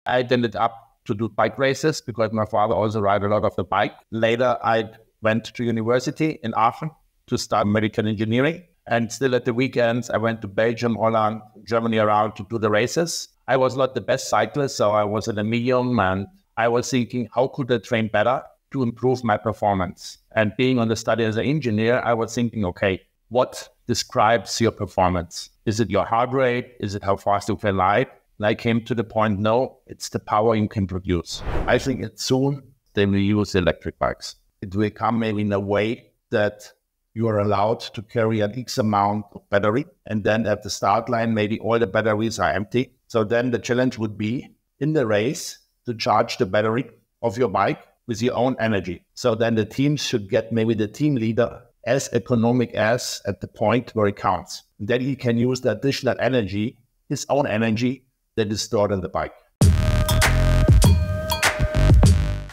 I ended up to do bike races because my father also ride a lot of the bike. Later, I went to university in Aachen to start medical engineering. And still at the weekends, I went to Belgium, Holland, Germany around to do the races. I was not the best cyclist, so I was in a medium, and I was thinking, how could I train better to improve my performance? And being on the study as an engineer, I was thinking, okay, what describes your performance? Is it your heart rate? Is it how fast you can ride? And I came to the point, no, it's the power you can produce. I think it's soon they will use electric bikes. It will come maybe in a way that you are allowed to carry an X amount of battery. And then at the start line, maybe all the batteries are empty. So then the challenge would be in the race to charge the battery of your bike with your own energy. So then the teams should get maybe the team leader as economic as at the point where it counts. Then he can use the additional energy, his own energy, that is stored in the bike.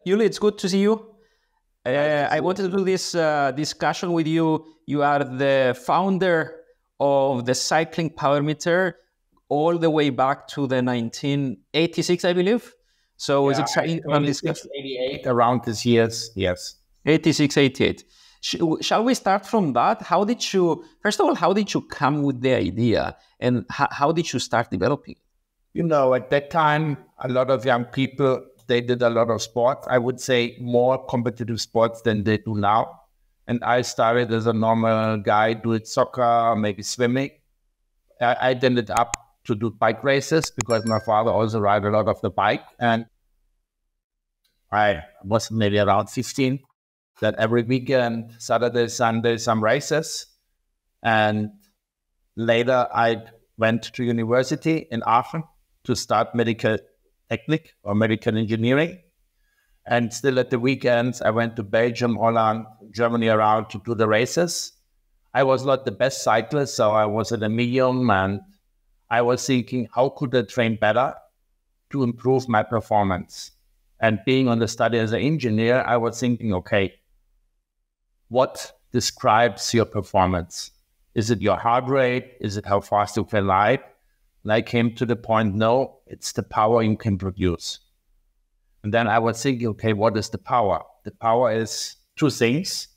Uli, it's good to see you. I wanted to do this discussion with you. You are the founder of the cycling power meter all the way back to the 1986, I believe. So it's exciting to have this. 88, around this years, yes. 86, 88. Shall we start from that? First of all, how did you come with the idea, and how did you start developing? You know, at that time, a lot of young people, they did a lot of sports. I would say more competitive sports than they do now. And I started as a normal guy doing soccer, maybe swimming. I ended up to do bike races because my father also ride a lot of the bike. And I was maybe around 15, that every weekend, Saturday, Sunday, some races. And later I went to university in Aachen to start medical technique or medical engineering. And still at the weekends, I went to Belgium, Holland, Germany around to do the races. I was not the best cyclist, so I was in a medium, and I was thinking, how could I train better to improve my performance? And being on the study as an engineer, I was thinking, okay, what describes your performance? Is it your heart rate? Is it how fast you can ride? And I came to the point, no, it's the power you can produce. And then I was thinking, okay, what is the power? The power is two things.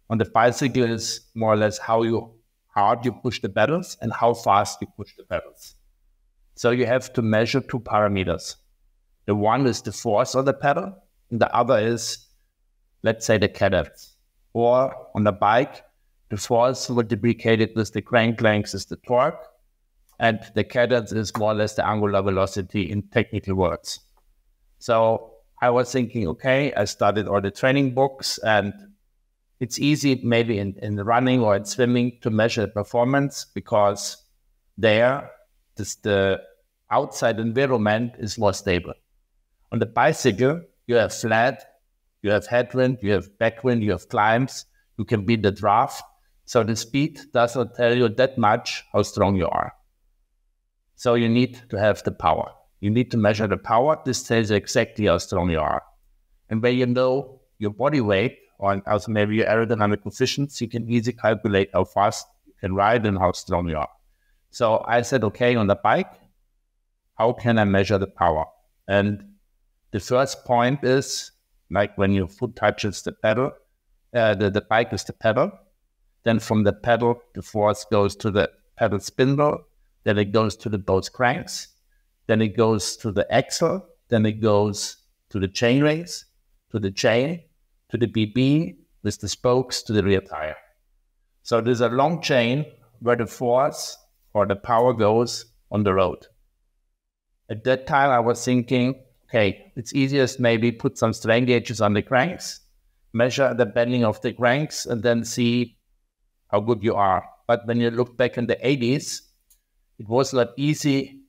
On the bicycle is more or less how hard you push the pedals and how fast you push the pedals. So you have to measure two parameters. The one is the force on the pedal, and the other is, let's say, the cadence. Or on the bike, the force multiplied with the crank length is the torque, and the cadence is more or less the angular velocity in technical words. So I was thinking, okay, I studied all the training books, and it's easy maybe in running or in swimming to measure performance because there the outside environment is more stable. On the bicycle, you have flat, you have headwind, you have backwind, you have climbs, you can beat the draft. So the speed does not tell you that much how strong you are. So you need to have the power. You need to measure the power. This tells you exactly how strong you are. And when you know your body weight or also maybe your aerodynamic coefficients, you can easily calculate how fast you can ride and how strong you are. So I said, okay, on the bike, how can I measure the power? And the first point is, like when your foot touches the pedal, the bike is the pedal. Then from the pedal, the force goes to the pedal spindle. Then it goes to the both cranks. Then it goes to the axle. Then it goes to the chain rings, to the chain, to the BB, with the spokes to the rear tire. So there's a long chain where the force or the power goes on the road. At that time, I was thinking, okay, it's easiest maybe put some strain gauges on the cranks, measure the bending of the cranks, and then see how good you are. But when you look back in the 80s, it was not easy.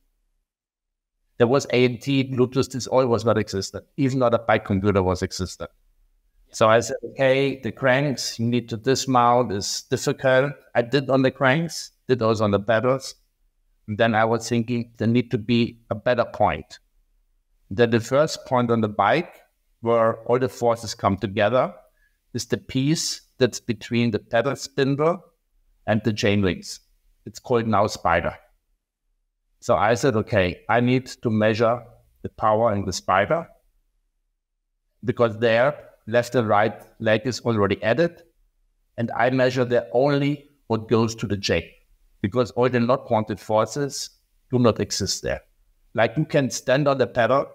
There was ANT, Bluetooth, this all was not existent. Even not a bike computer was existent. So I said, okay, the cranks, you need to dismount, is difficult. I did on the cranks, did also on the pedals. And then I was thinking there need to be a better point. Then the first point on the bike, where all the forces come together, is the piece that's between the pedal spindle and the chain rings. It's called now spider. So I said, okay, I need to measure the power in the spider, because there, left and right leg is already added, and I measure there only what goes to the chain, because all the not wanted forces do not exist there. Like you can stand on the pedal,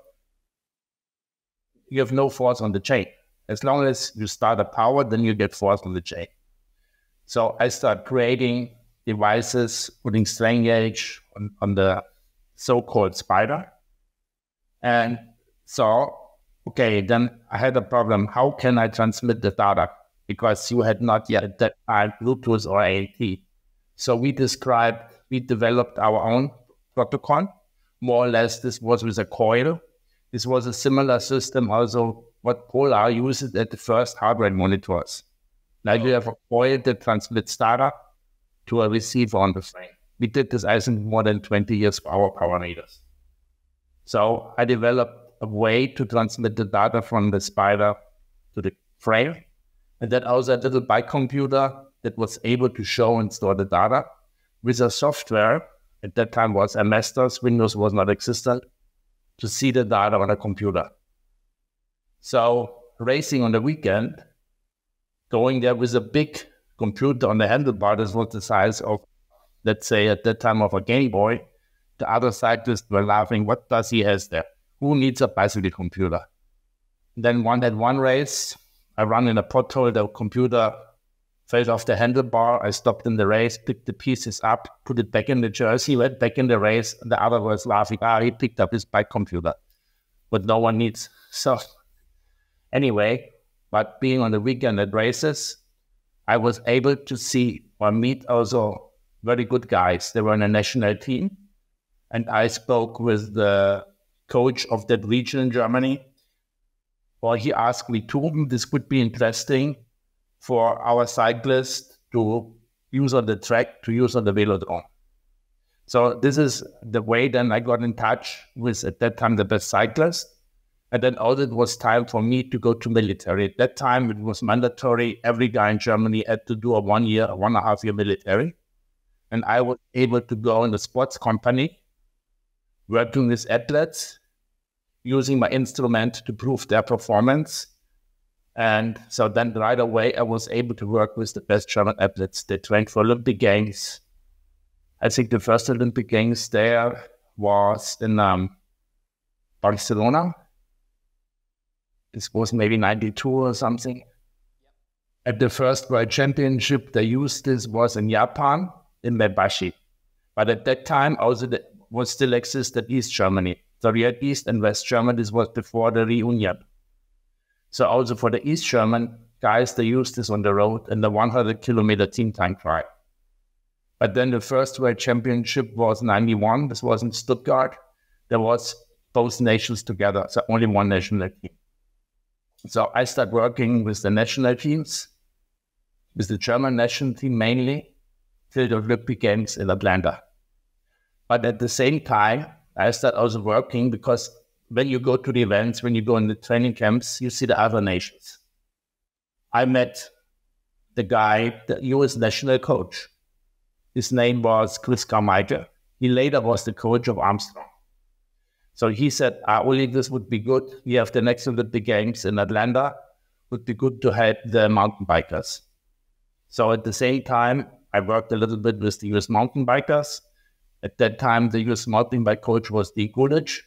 you have no force on the chain. As long as you start a power, then you get force on the chain. So I start creating devices, putting strain gauge on the so-called spider. And so, okay, then I had a problem. How can I transmit the data? Because you had not yet at that time Bluetooth or ANT. So we developed our own protocol. More or less, this was with a coil. This was a similar system also what Polar used at the first heart rate monitors. Like you have a coil that transmits data to a receiver on the frame. We did this, I think, more than 20 years for our power meters. So I developed a way to transmit the data from the spider to the frame. And then also a little bike computer that was able to show and store the data with a software. At that time was MS-DOS, Windows was not existent, to see the data on a computer. So racing on the weekend, going there with a big computer on the handlebar that was the size of, let's say at that time, of a Game Boy, the other cyclists were laughing, what does he have there? Who needs a bicycle computer? Then one race, I ran in a pothole, the computer fell off the handlebar, I stopped in the race, picked the pieces up, put it back in the jersey, went back in the race, and the other was laughing, he picked up his bike computer, but no one needs. So anyway, but being on the weekend at races, I was able to see or meet also very good guys. They were in a national team, and I spoke with the coach of that region in Germany. Well, he asked me too, this could be interesting for our cyclists to use on the track, to use on the velodrome. So this is the way then I got in touch with, at that time, the best cyclist. And then also it was time for me to go to military. At that time, it was mandatory. Every guy in Germany had to do a 1.5 year military. And I was able to go in the sports company, working with athletes, using my instrument to prove their performance. And so then right away, I was able to work with the best German athletes. They trained for Olympic Games. I think the first Olympic Games there was in Barcelona. This was maybe 92 or something. At the first World Championship, they used this was in Japan, in Mebashi. But at that time, also was still existed East Germany. So we had East and West Germany. This was before the reunion. So also for the East German guys, they used this on the road in the 100-kilometer team time trial. But then the first World Championship was 91. This was in Stuttgart. There was both nations together, so only one national team. So I started working with the national teams, with the German national team mainly, till the Olympic Games in Atlanta. But at the same time, I started also working because when you go to the events, when you go in the training camps, you see the other nations. I met the guy, the US national coach. His name was Chris Carmichael. He later was the coach of Armstrong. So he said, Ulrich, this would be good. We have the next Olympic Games in Atlanta. Would be good to help the mountain bikers. So at the same time, I worked a little bit with the US mountain bikers. At that time, the US mountain bike coach was Dean Coolidge.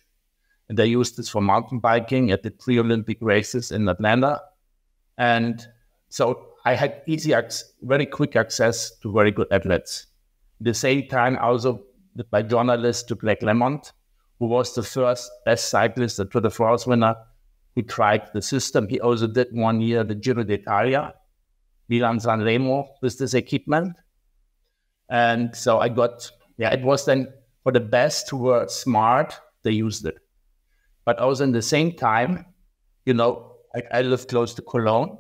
And they used this for mountain biking at the pre-Olympic races in Atlanta. And so I had very quick access to very good athletes. At the same time, also my journalist to Greg LeMond, who was the first best cyclist, the Tour de France winner, who tried the system. He also did 1 year the Giro d'Italia, Milan San Remo with this equipment. And so I got, it was then for the best who were smart, they used it. But also in the same time, I lived close to Cologne.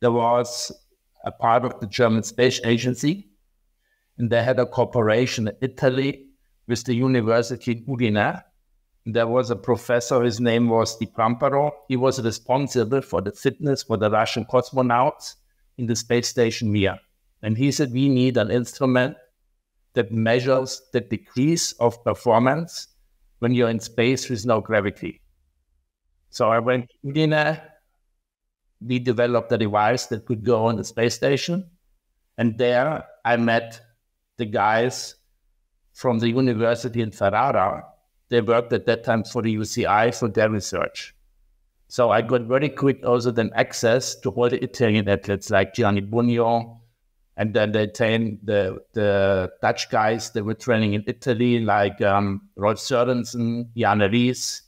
There was a part of the German Space Agency, and they had a cooperation in Italy with the University in Udine. There was a professor, his name was Di Pamparo. He was responsible for the fitness for the Russian cosmonauts in the space station Mir. And he said, we need an instrument that measures the decrease of performance when you're in space with no gravity. So I went to Udine. We developed a device that could go on the space station. And there I met the guys from the university in Ferrara. They worked at that time for the UCI for their research. So I got very quick also then access to all the Italian athletes like Gianni Bugno, and then the Dutch guys that were training in Italy, like Rolf Sørensen, Jan Ries,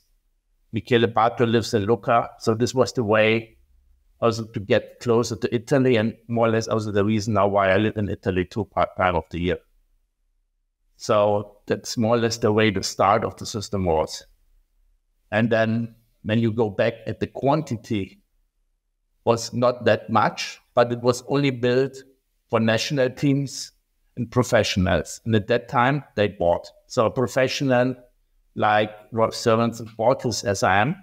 Michele Bartolo lives in Lucca. So this was the way also to get closer to Italy, and more or less also the reason now why I live in Italy part of the year. So that's more or less the way the start of the system was. And then when you go back at the quantity, was not that much, but it was only built for national teams and professionals. And at that time, they bought. So a professional like Rolf Sørensen bought his SIM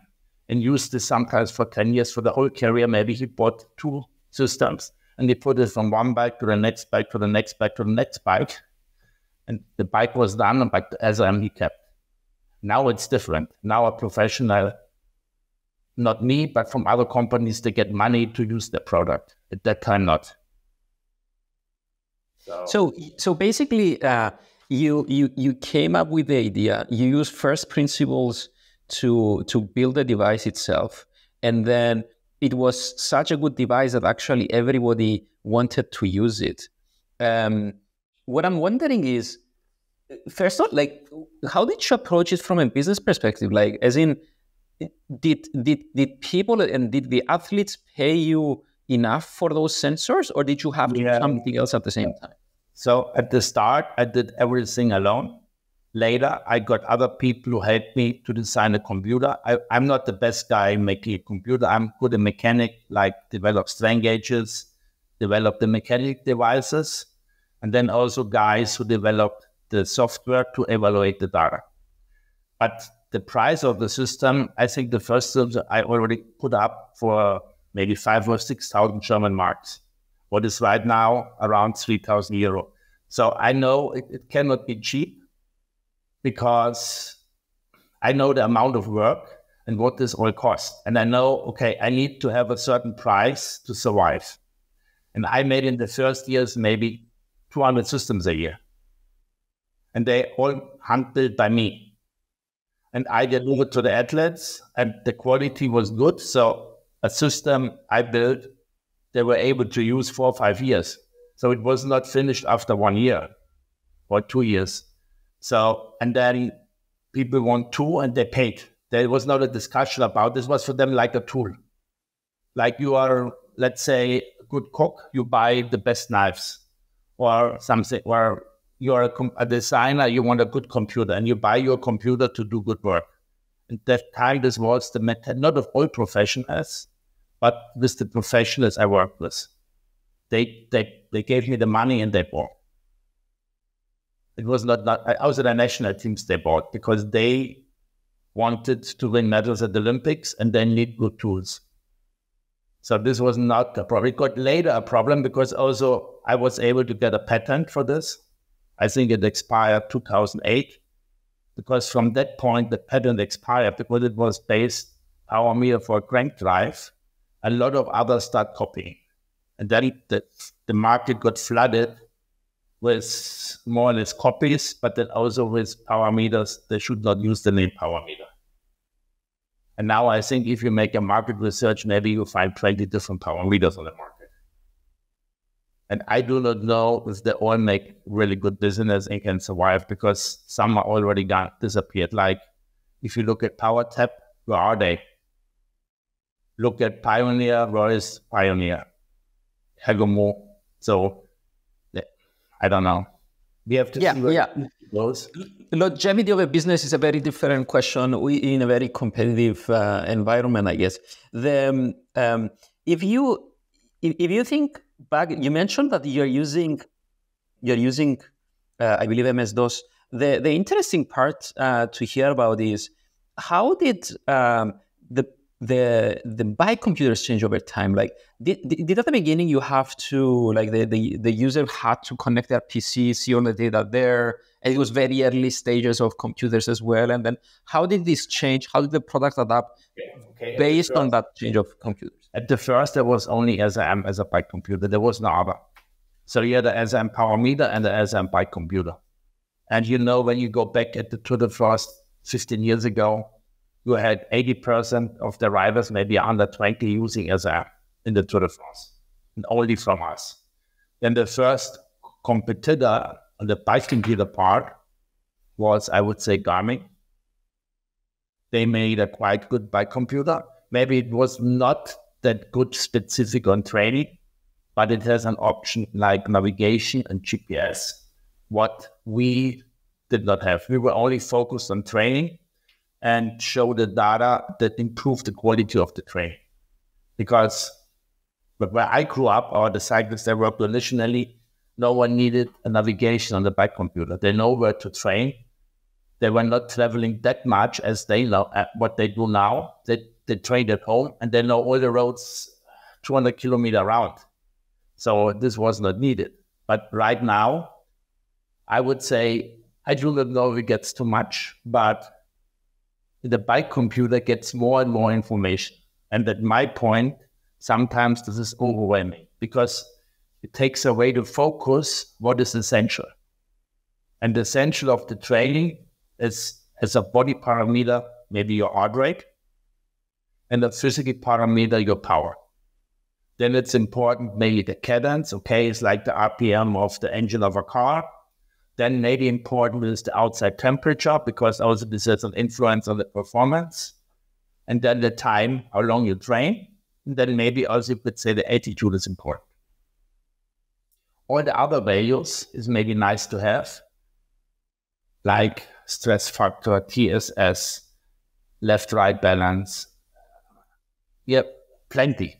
and used this sometimes for 10 years for the whole career. Maybe he bought 2 systems and he put it from one bike to the next bike to the next bike to the next bike. And the bike was done, but the SIM he kept. Now it's different. Now a professional, not me, but from other companies, they get money to use their product. At that time, not. So basically, you came up with the idea. You used first principles to build the device itself, and then it was such a good device that actually everybody wanted to use it. What I'm wondering is, first of all, like, how did you approach it from a business perspective? Like, as in, did people and did the athletes pay you enough for those sensors, or did you have to do something else at the same time? So at the start, I did everything alone. Later, I got other people who helped me to design a computer. I'm not the best guy making a computer. I'm good in mechanic, like develop strain gauges, develop the mechanic devices, and then also guys who developed the software to evaluate the data. But the price of the system, I think the first system I already put up for maybe 5,000 or 6,000 German marks, what is right now around 3,000 euro. So I know it cannot be cheap because I know the amount of work and what this all costs. And I know, okay, I need to have a certain price to survive. And I made in the first years maybe 200 systems a year. And they all hand-built by me. And I delivered to the athletes, and the quality was good. So a system I built, they were able to use 4 or 5 years. So it was not finished after 1 year or 2 years. So, and then people want 2 and they paid. There was not a discussion about this. It was for them like a tool. Like you are, let's say, a good cook, you buy the best knives or something, or you're a designer, you want a good computer and you buy your computer to do good work. And that time, this was the method, not of all professionals, but with the professionals I worked with. They gave me the money and they bought. It was not also the national teams they bought because they wanted to win medals at the Olympics and they need good tools. So this was not a problem. It got later a problem because also I was able to get a patent for this. I think it expired 2008 because from that point the patent expired because it was based power meter for a crank drive. A lot of others start copying. And then the market got flooded with more or less copies, but then also with power meters. They should not use the name power meter. And now I think if you make a market research, maybe you find 20 different power meters on the market. And I do not know if they all make really good business and can survive because some are already disappeared. Like if you look at PowerTap, where are they? Look at Pioneer, where is Pioneer? Hegomo. So I don't know. We have to see where it goes. Longevity of a business is a very different question in a very competitive environment, I guess. If you think back, you mentioned that you're using I believe MS-DOS. The interesting part to hear about is how did the bike computers change over time? Like, did at the beginning you have to, like, the user had to connect their PC, see all the data there, and it was very early stages of computers as well. And then how did this change? How did the product adapt based on that change of computers? At the first, there was only SRM as a bike computer. There was no other. So you had the SRM power meter and the SRM bike computer. And you know, when you go back at the Tour de France 15 years ago, you had 80% of the riders, maybe under 20, using SRM in the Tour de France, and only from us. Then the first competitor on the bike computer part was, I would say, Garmin. They made a quite good bike computer. Maybe it was not that good specific on training, but it has an option like navigation and GPS, what we did not have. We were only focused on training and show the data that improved the quality of the training. Because where I grew up, or the cyclists that worked traditionally, no one needed a navigation on the bike computer. They know where to train. They were not traveling that much as they know what they do now. They trained at home and they know all the roads 200 kilometers around. So this was not needed. But right now, I would say, I do not know if it gets too much, but the bike computer gets more and more information. And at my point, sometimes this is overwhelming because it takes away the focus, what is essential. And the essential of the training is as a body parameter, maybe your heart rate, and a physical parameter, your power. Then it's important, maybe the cadence, okay, it's like the RPM of the engine of a car. Then maybe important is the outside temperature, because also this has an influence on the performance. And then the time, how long you train. And then maybe also you could say the altitude is important. All the other values is maybe nice to have, like stress factor, TSS, left-right balance. Yep, plenty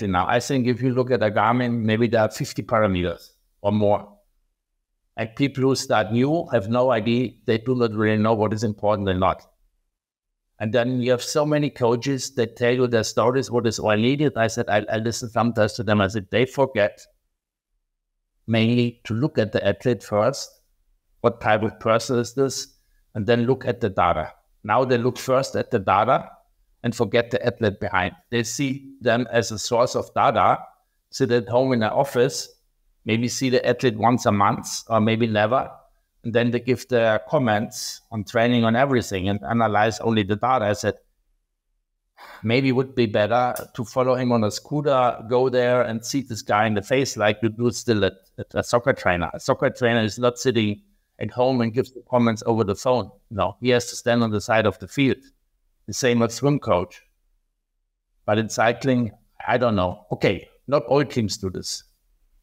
now. I think if you look at a Garmin, maybe there are 50 parameters or more. And people who start new have no idea. They do not really know what is important and not. And then you have so many coaches that tell you their stories, what is all needed. I said, I listen sometimes to them. I said, they forget mainly to look at the athlete first. What type of person is this? And then look at the data. Now they look first at the data and forget the athlete behind. They see them as a source of data, sit at home in their office, maybe see the athlete once a month or maybe never. And then they give their comments on training on everything and analyze only the data. I said, maybe it would be better to follow him on a scooter, go there and see this guy in the face like you do still at a soccer trainer. A soccer trainer is not sitting at home and gives the comments over the phone. No, he has to stand on the side of the field. The same as swim coach. But in cycling, I don't know. Okay, not all teams do this.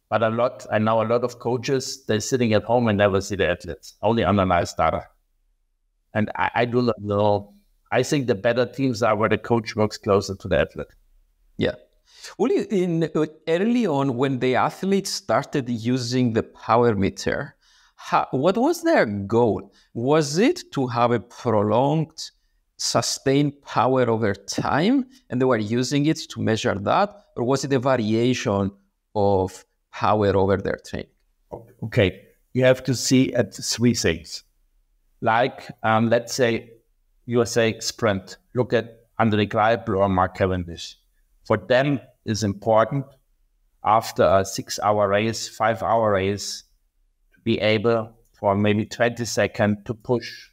But I know a lot of coaches, they're sitting at home and never see the athletes, only analyze data. And I do not know. I think the better teams are where the coach works closer to the athlete. Yeah. Well, early on, when the athletes started using the power meter, what was their goal? Was it to have a prolonged, sustained power over time, and they were using it to measure that? Or was it a variation of power over their training? Okay, you have to see at three things. Like, let's say you say sprint. Look at Andre Greipel or Mark Cavendish. For them, it's important after a 6-hour race, 5-hour race, to be able for maybe 20 seconds to push,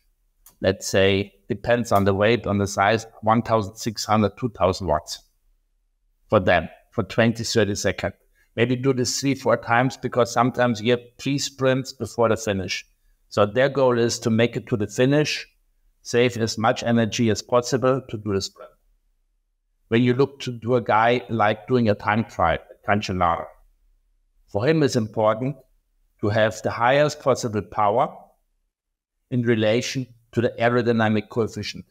let's say, depends on the weight, on the size, 1,600, 2,000 watts. For them, for 20, 30 seconds. Maybe do this 3-4 times, because sometimes you have 3 sprints before the finish. So their goal is to make it to the finish, save as much energy as possible to do the sprint. When you look to do a guy like doing a time trial, Cancellara, for him it's important to have the highest possible power in relation to the aerodynamic coefficient.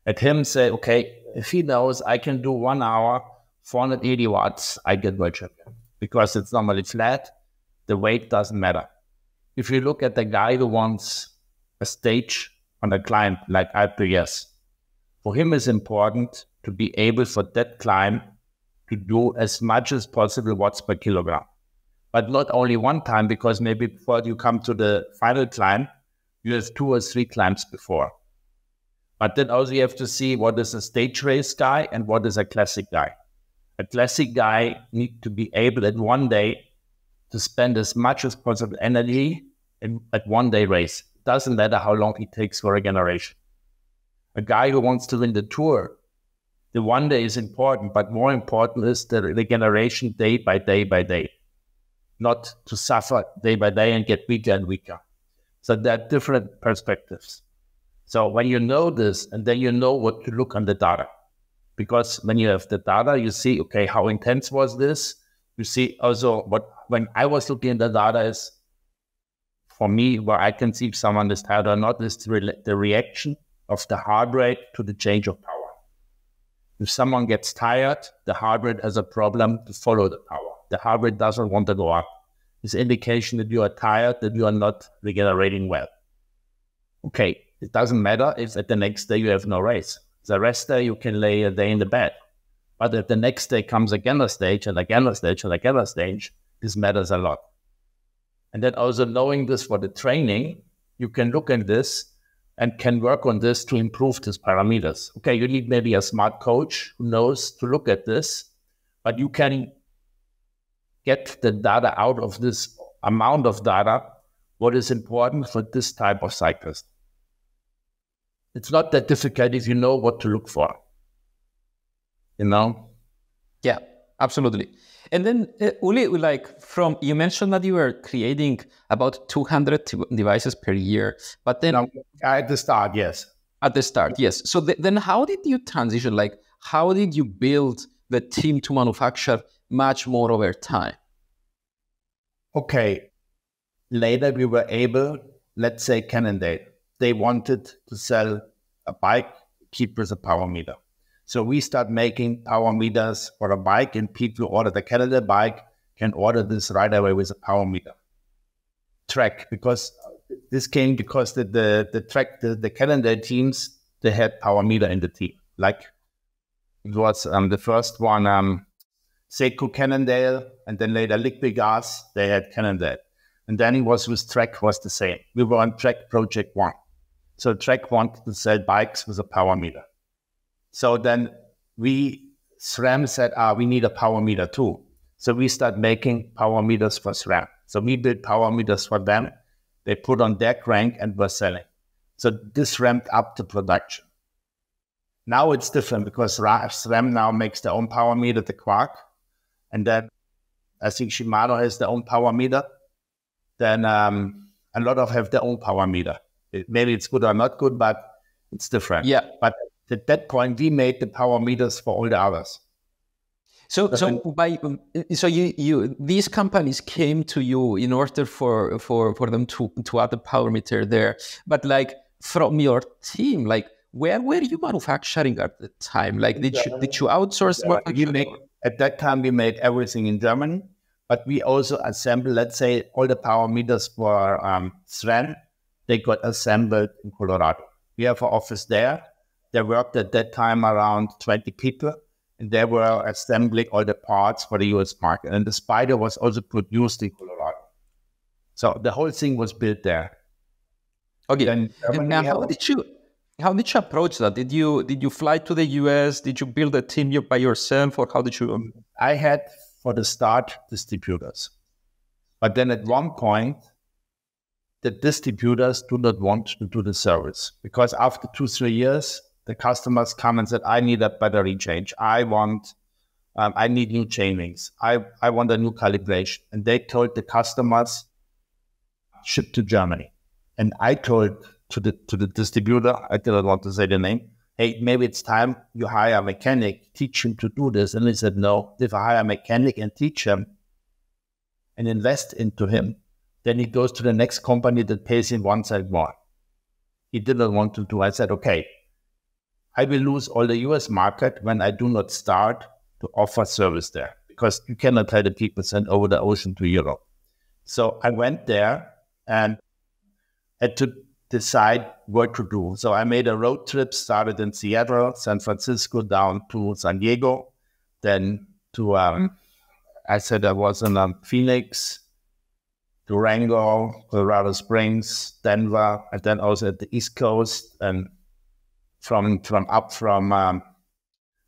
At him say, okay, if he knows I can do 1 hour, 480 watts, I get world champion. Because it's normally flat, the weight doesn't matter. If you look at the guy who wants a stage on a climb like Alpe d'Huez, For him, it's important to be able for that climb to do as much as possible watts per kilogram. But not only one time, because maybe before you come to the final climb, you have 2 or 3 climbs before. But then also you have to see what is a stage race guy and what is a classic guy. A classic guy needs to be able at one day to spend as much as possible energy at one day race. Doesn't matter how long it takes for regeneration. A guy who wants to win the tour, the one day is important, but more important is the regeneration day by day by day. Not to suffer day by day and get weaker and weaker. So there are different perspectives. So when you know this, and then you know what to look on the data. Because when you have the data, you see, okay, how intense was this? You see also when I was looking at the data is, for me, where I can see if someone is tired or not, is the reaction of the heart rate to the change of power. If someone gets tired, the heart rate has a problem to follow the power. The heart rate doesn't want to go up. It's indication that you are tired, that you are not regenerating well. Okay, it doesn't matter if at the next day you have no race. The rest day you can lay a day in the bed. But if the next day comes again a stage and again a stage and again a stage, this matters a lot. And then also knowing this for the training, you can look at this and can work on this to improve these parameters. Okay, you need maybe a smart coach who knows to look at this, but you can get the data out of this amount of data, what is important for this type of cyclist. It's not that difficult if you know what to look for, you know? Yeah, absolutely. And then, Uli, you mentioned that you were creating about 200 devices per year, but then... At the start, yes. At the start, yes. So then how did you transition? How did you build the team to manufacture much more over time? Okay. Later we were able, let's say Cannondale, they wanted to sell a bike equipped with a power meter. So we start making power meters for a bike, and people who order the Cannondale bike can order this right away with a power meter. Track, because this came because the Cannondale teams, they had power meter in the team. Like it was the first one, Seiko Cannondale, and then later Liquid Gas, they had Cannondale. And then it was with Trek was the same. We were on Trek Project 1. So Trek wanted to sell bikes with a power meter. So then SRAM said, we need a power meter too. So we start making power meters for SRAM. So we built power meters for them. They put on their crank and were selling. So this ramped up the production. Now it's different because SRAM now makes their own power meter, the Quark. And then I think Shimano has their own power meter. Then a lot of have their own power meter. Maybe it's good or not good, but it's different. Yeah. But at that point, we made the power meters for all the others. So these companies came to you in order for them to add the power meter there. But from your team, where were you manufacturing at the time? Did you outsource? At that time, we made everything in Germany. But we also assembled, let's say, all the power meters for SRAM, they got assembled in Colorado. We have an office there. There worked at that time around 20 people, and they were assembling all the parts for the US market. And the Spider was also produced in Colorado. So the whole thing was built there. Okay. And now, how did you approach that? Did you fly to the US? Did you build a team by yourself, or how did you? I had, for the start, distributors. But then at one point, the distributors do not want to do the service. Because after 2-3 years, the customers come and said, I need a battery change. I need new chain links. I want a new calibration. And they told the customers, ship to Germany. And I told to the distributor, I didn't want to say the name, hey, maybe it's time you hire a mechanic, teach him to do this. And he said, no, if I hire a mechanic and teach him and invest into him, then he goes to the next company that pays him 1 cent more. He didn't want to do. I said, okay, I will lose all the US market when I do not start to offer service there, because you cannot tell the people send over the ocean to Europe. So I went there and had to decide what to do. So I made a road trip, started in Seattle, San Francisco, down to San Diego, then to, I said I was in Phoenix, Durango, Colorado Springs, Denver, and then also at the East Coast, and from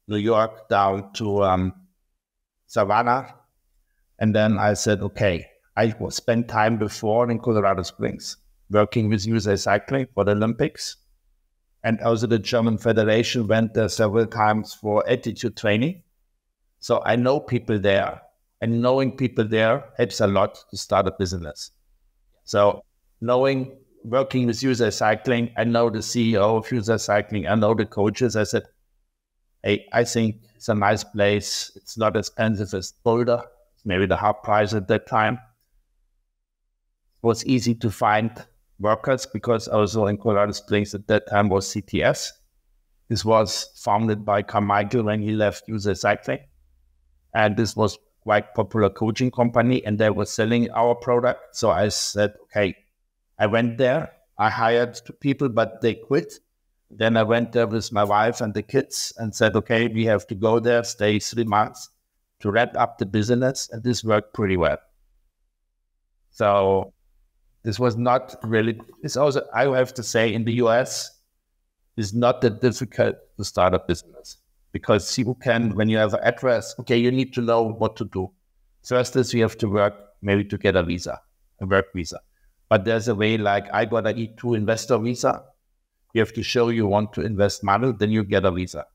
New York down to Savannah. And then I said, okay, I will spend time before in Colorado Springs, working with USA Cycling for the Olympics. And also the German Federation went there several times for altitude training. So I know people there, and knowing people there helps a lot to start a business. So working with USA Cycling, I know the CEO of USA Cycling, I know the coaches. I said, hey, I think it's a nice place. It's not as expensive as Boulder. It's maybe the half price at that time. It was easy to find workers because also in Colorado Springs at that time was CTS. This was founded by Carmichael when he left USA Cycling. And this was quite popular coaching company, and they were selling our product. So I said, okay, I went there. I hired 2 people, but they quit. Then I went there with my wife and the kids and said, okay, we have to go there, stay 3 months to wrap up the business. And this worked pretty well. So this was not really, it's also, I have to say, in the US, it's not that difficult to start a business. Because you can, when you have an address, okay, you need to know what to do. First is you have to work maybe to get a work visa. But there's a way like I got an E2 investor visa. You have to show you want to invest money, then you get a visa.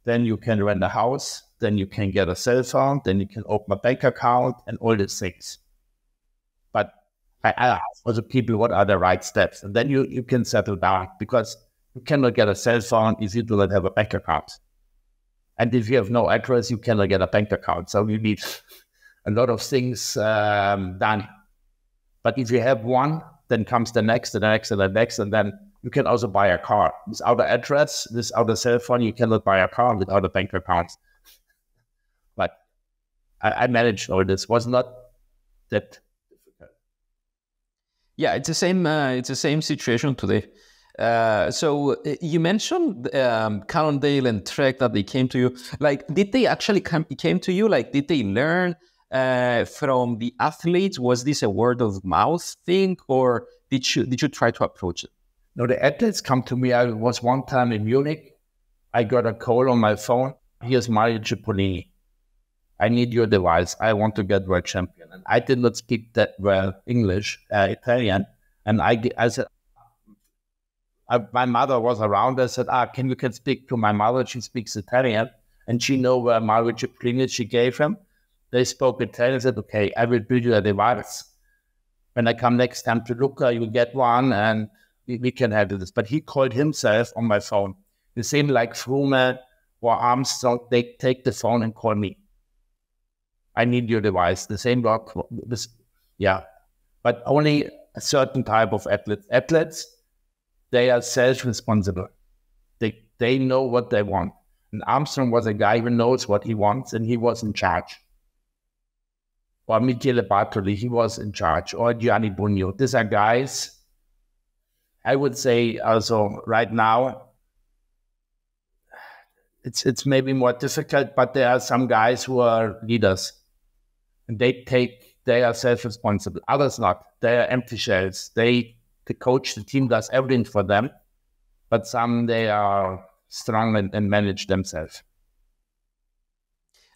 Then you can rent a house, then you can get a cell phone, then you can open a bank account and all these things. But I ask other people what are the right steps. And then you can settle down, because you cannot get a cell phone if you do not have a bank account. And if you have no address, you cannot get a bank account. So you need a lot of things done. But if you have one, then comes the next, and the next, and the next, and then you can also buy a car. Without an address, without a cell phone, you cannot buy a car without a bank account. But I managed all this. Was not that difficult. Yeah, it's the same. It's the same situation today. So you mentioned Cannondale and Trek, that they came to you. Like, did they actually came to you? Like, did they learn from the athletes? Was this a word of mouth thing, or did you try to approach it? No, the athletes come to me. I was one time in Munich. I got a call on my phone. Here's Mario Cipollini. I need your device. I want to get world champion. And I did not speak that well English, Italian. And I said, my mother was around. I said, you can speak to my mother. She speaks Italian. And she know where Mario Cipollini, she gave him. They spoke Italian. I said, okay, I will build you a device. When I come next time to Lucca, you get one and we can handle this. But he called himself on my phone. The same like Froome or Armstrong, they take the phone and call me. I need your device. The same rock. Yeah. But only a certain type of athletes. Athletes, they are self-responsible. They know what they want. And Armstrong was a guy who knows what he wants, and he was in charge. Or Michele Bartoli, he was in charge. Or Gianni Bugno. These are guys, I would say also right now, it's maybe more difficult, but there are some guys who are leaders. And they are self-responsible. Others not. They are empty shells. The coach, the team does everything for them, but some, they are strong and manage themselves.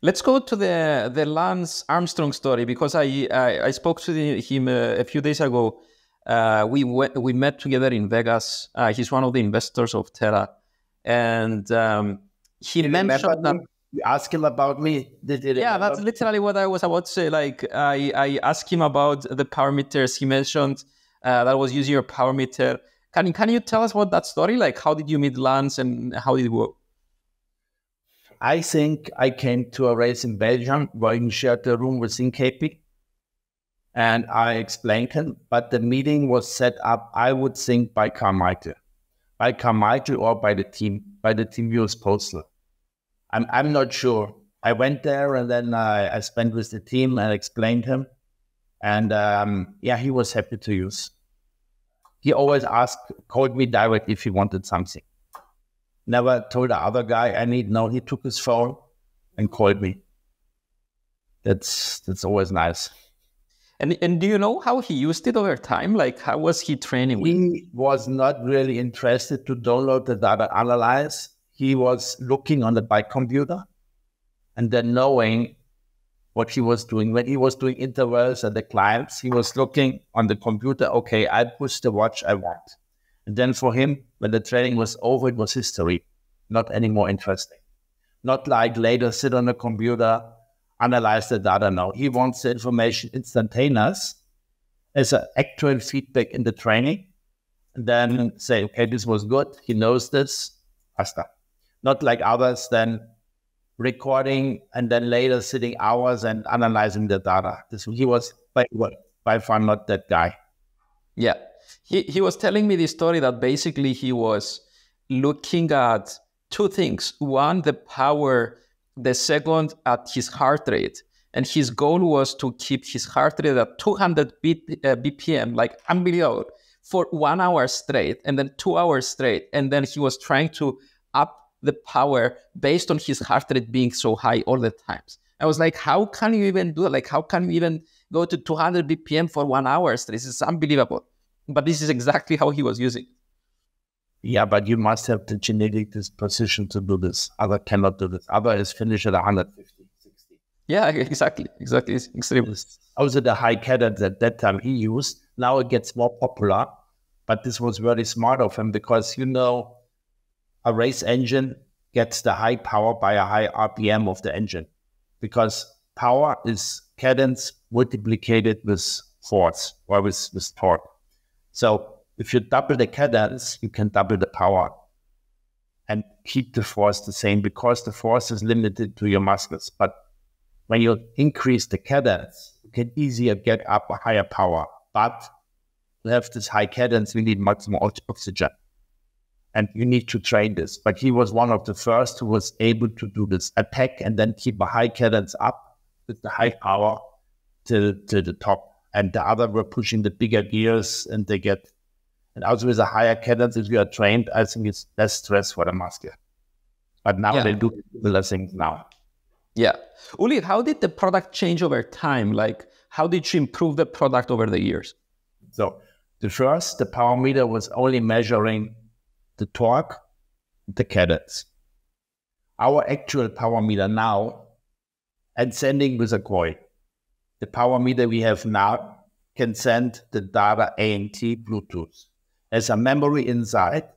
Let's go to the Lance Armstrong story, because I spoke to him a few days ago. We met together in Vegas. He's one of the investors of Terra, and he mentioned that. You asked him about me. Yeah, that's literally what I was about to say. Like, I asked him about the power meters. He mentioned that was using your power meter. Can you tell us about that story? Like, how did you meet Lance and how did it work? I think I came to a race in Belgium where he shared the room with KP, and I explained him. But the meeting was set up, I would think, by Carmichael or by the team US Postal. I'm not sure. I went there and then I spent with the team and explained him. And he was happy to use. he always called me direct if he wanted something. Never told the other guy I need. No, he took his phone and called me. That's always nice. And do you know how he used it over time? Like, how was he training with? He was not really interested to download the data, analyze. He was looking on the bike computer and then knowing what he was doing. When he was doing intervals at the clients, he was looking on the computer, okay, I push the watch I want. And then for him, when the training was over, it was history, not any more interesting. Not like later sit on the computer, analyze the data. No, he wants the information instantaneous as an actual feedback in the training. And then say, okay, this was good. He knows this. Basta. Not like others then recording and then later sitting hours and analyzing the data. He was by far not that guy. Yeah. He was telling me the story that basically he was looking at two things. One, the power, the second, at his heart rate. And his goal was to keep his heart rate at 200 BPM, like unbelievable, for 1 hour straight and then 2 hours straight. And then he was trying to up the power based on his heart rate being so high all the times. I was like, how can you even do that? Like, how can you even go to 200 BPM for 1 hour straight? This is unbelievable. But this is exactly how he was using it. Yeah, but you must have the genetic disposition to do this. Other cannot do this. Other is finished at 150, 60. Yeah, exactly. It's extreme. Also the high cadence at that time he used. Now it gets more popular, but this was very smart of him because, a race engine gets the high power by a high RPM of the engine because power is cadence multiplied with force or with torque. So if you double the cadence, you can double the power and keep the force the same because the force is limited to your muscles. But when you increase the cadence, you can easier get up a higher power. But to have this high cadence, we need much more oxygen. And you need to train this. But he was one of the first who was able to do this attack and then keep a high cadence up with the high power to the top. And the other were pushing the bigger gears and and also with a higher cadence, if you are trained, I think it's less stress for the muscle. But now they do similar things now. Yeah. Uli, how did the product change over time? Like, how did you improve the product over the years? So the power meter was only measuring the torque, the cadence. Our actual power meter now, and sending with a coil. The power meter we have now can send the data ANT Bluetooth. Has a memory inside,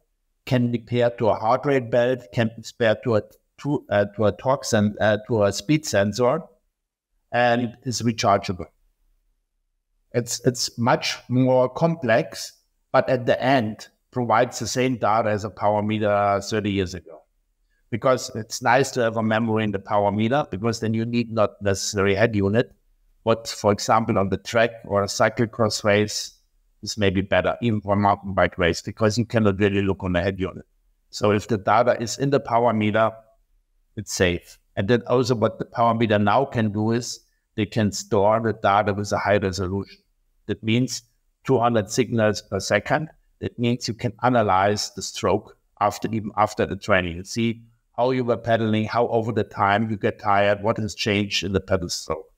can be paired to a heart rate belt, can be paired to a torque to a speed sensor, and is rechargeable. It's much more complex, but at the end provides the same data as a power meter 30 years ago. Because it's nice to have a memory in the power meter, because then you need not necessarily head unit. But for example, on the track or a cyclocross race, this may be better, even for a mountain bike race, because you cannot really look on the head unit. So if the data is in the power meter, it's safe. And then also what the power meter now can do is they can store the data with a high resolution. That means 200 signals per second. That means you can analyze the stroke even after the training and see how you were pedaling, how over the time you get tired, what has changed in the pedal stroke.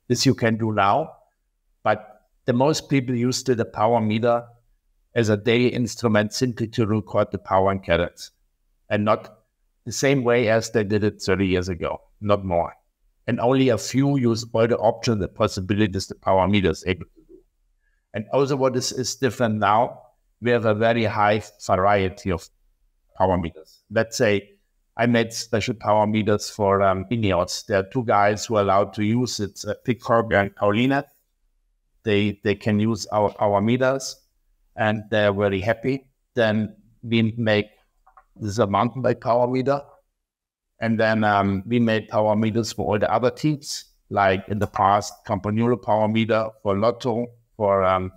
This you can do now, but the most people use the power meter as a daily instrument simply to record the power and cadence, and not the same way as they did it 30 years ago, not more. And only a few use all the options, the possibilities the power meter is able to do. And also what is different now, we have a very high variety of power meters. Let's say I made special power meters for Ineos. There are two guys who are allowed to use it, Pickford and Paulina. They can use our power meters and they're very happy. Then we make, this is a mountain bike power meter. And then we made power meters for all the other teams, like in the past, Campagnolo power meter for Lotto, for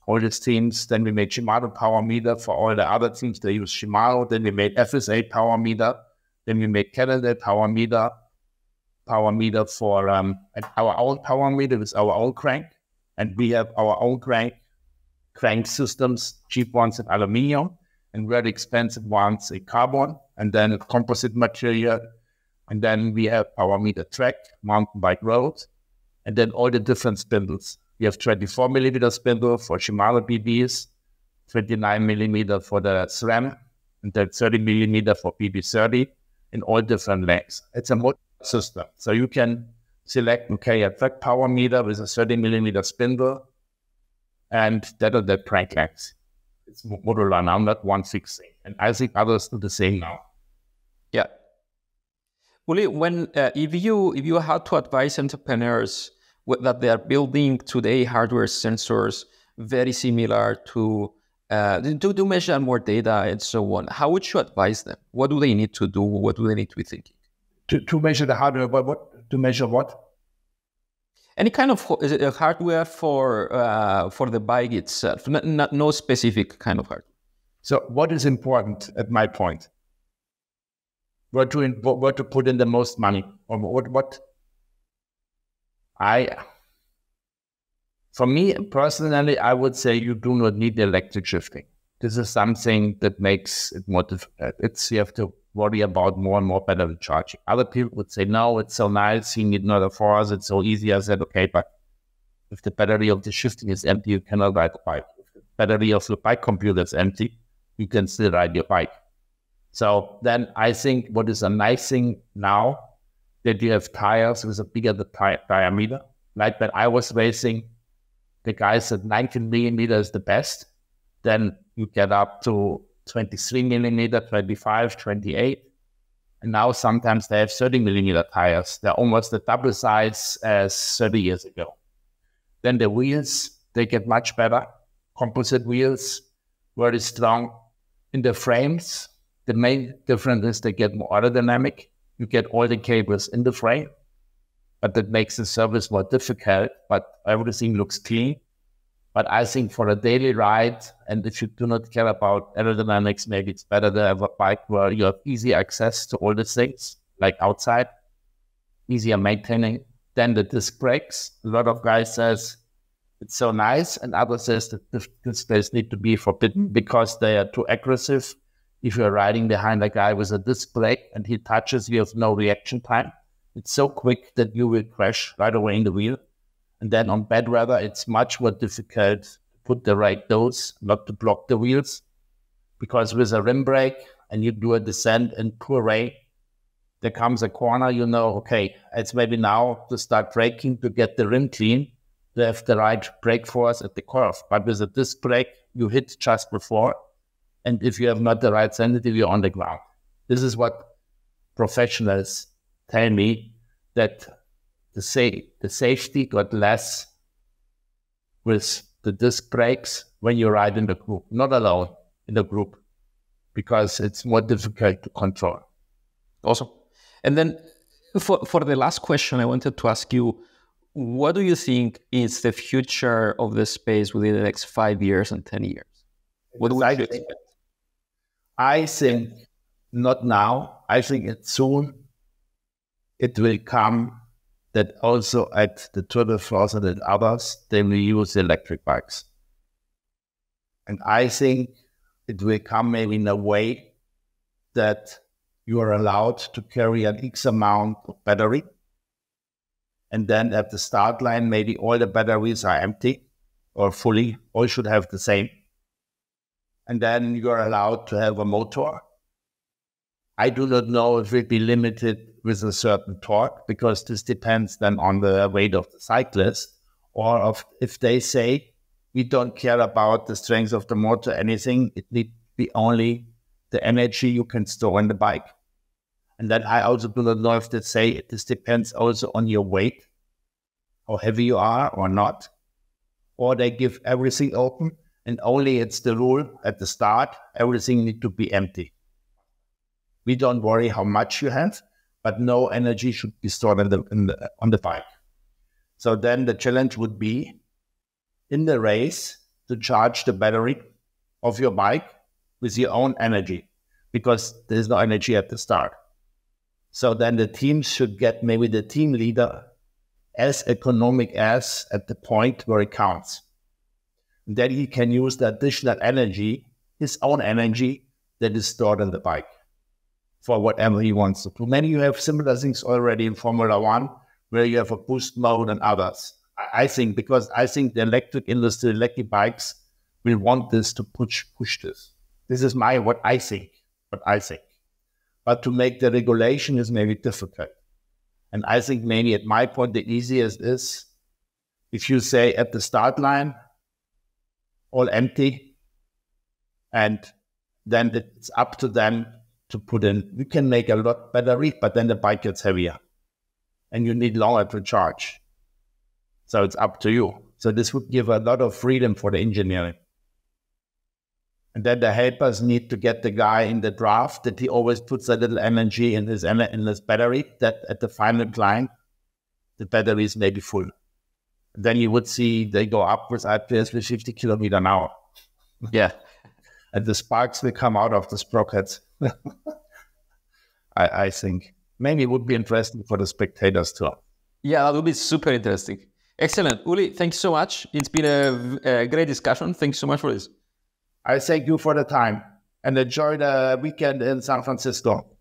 all these teams. Then we made Shimano power meter for all the other teams. They use Shimano. Then we made FS8 power meter. Then we made Canada power meter for our own power meter with our own crank. And we have our own crank crank systems, cheap ones in aluminium, and very expensive ones in carbon, and then a composite material. And then we have power meter track, mountain bike road, and then all the different spindles. We have 24 millimeter spindle for Shimano BBs, 29 millimeter for the SRAM, and then 30 millimeter for PB30 in all different lengths. It's a modular system. So you can select, okay, a track power meter with a 30 millimeter spindle, and that are the crank lengths. It's modular now, not one fixed thing. And I think others do the same now. Yeah. Uli, when if you had to advise entrepreneurs that they are building today hardware sensors very similar to measure more data and so on, how would you advise them? What do they need to do? What do they need to be thinking? To measure the hardware, what? To measure what? Any kind of hardware for the bike itself, no specific kind of hardware. So what is important at my point? Where to put in the most money? Or for me personally, I would say you do not need the electric shifting. This is something that makes it more difficult. You have to worry about more and more battery charging. Other people would say, no, it's so nice, you need not a force, it's so easy. I said, okay, but if the battery of the shifting is empty, you cannot ride the bike. If the battery of the bike computer is empty, you can still ride your bike. So then I think what is a nice thing now, that you have tires with a bigger diameter. Like when I was racing, the guy said 19 millimeter is the best. Then you get up to 23 millimeter, 25, 28. And now sometimes they have 30 millimeter tires. They're almost the double size as 30 years ago. Then the wheels, they get much better. Composite wheels, very strong. In the frames, the main difference is they get more aerodynamic. You get all the cables in the frame, but that makes the service more difficult, but everything looks clean. But I think for a daily ride, and if you do not care about aerodynamics, maybe it's better to have a bike where you have easy access to all the things, like outside, easier maintaining. Then the disc brakes. A lot of guys says it's so nice, and others says that the displays need to be forbidden because they are too aggressive. If you're riding behind a guy with a disc brake and he touches, you have no reaction time. It's so quick that you will crash right away in the wheel. And then on bad weather, it's much more difficult to put the right dose, not to block the wheels. Because with a rim brake and you do a descent in poor rain, there comes a corner, you know, okay, it's maybe now to start braking to get the rim clean, to have the right brake force at the curve. But with a disc brake, you hit just before. And if you have not the right sensitivity, you're on the ground. This is what professionals tell me, that the safety got less with the disc brakes when you ride in the group, not alone in the group, because it's more difficult to control. Awesome. And then for the last question, I wanted to ask you, what do you think is the future of the space within the next 5 years and 10 years? What do we expect? I think not now. I think it's soon. It will come that also at the Tour de France and at others, they will use electric bikes. And I think it will come maybe in a way that you are allowed to carry an X amount of battery. And then at the start line, maybe all the batteries are empty or fully, all should have the same. And then you are allowed to have a motor. I do not know if it will be limited with a certain torque, because this depends then on the weight of the cyclist, or of if they say, we don't care about the strength of the motor, anything, it needs to be only the energy you can store in the bike. And then I also do not know if they say this depends also on your weight, how heavy you are or not, or they give everything open and only it's the rule at the start, everything needs to be empty. We don't worry how much you have, but no energy should be stored on the bike. So then the challenge would be in the race to charge the battery of your bike with your own energy, because there's no energy at the start. So then the teams should get maybe the team leader as economic as at the point where it counts. Then he can use the additional energy, his own energy that is stored in the bike for whatever he wants to do. Many you have similar things already in Formula One, where you have a boost mode and others. I think because I think the electric industry, electric bikes will want this to push this. This is what I think. But to make the regulation is maybe difficult. And I think maybe at my point, the easiest is if you say at the start line, all empty, and then it's up to them to put in. You can make a lot battery, but then the bike gets heavier and you need longer to charge. So it's up to you. So this would give a lot of freedom for the engineering. And then the helpers need to get the guy in the draft that he always puts a little energy in his battery, that at the final climb, the battery is maybe full. Then you would see they go up with IPS with 50 kilometers an hour. Yeah. And the sparks will come out of the sprockets. I think maybe it would be interesting for the spectators too. Yeah, that would be super interesting. Excellent. Uli, thanks so much. It's been a great discussion. Thanks so much for this. I thank you for the time and enjoy the weekend in San Francisco.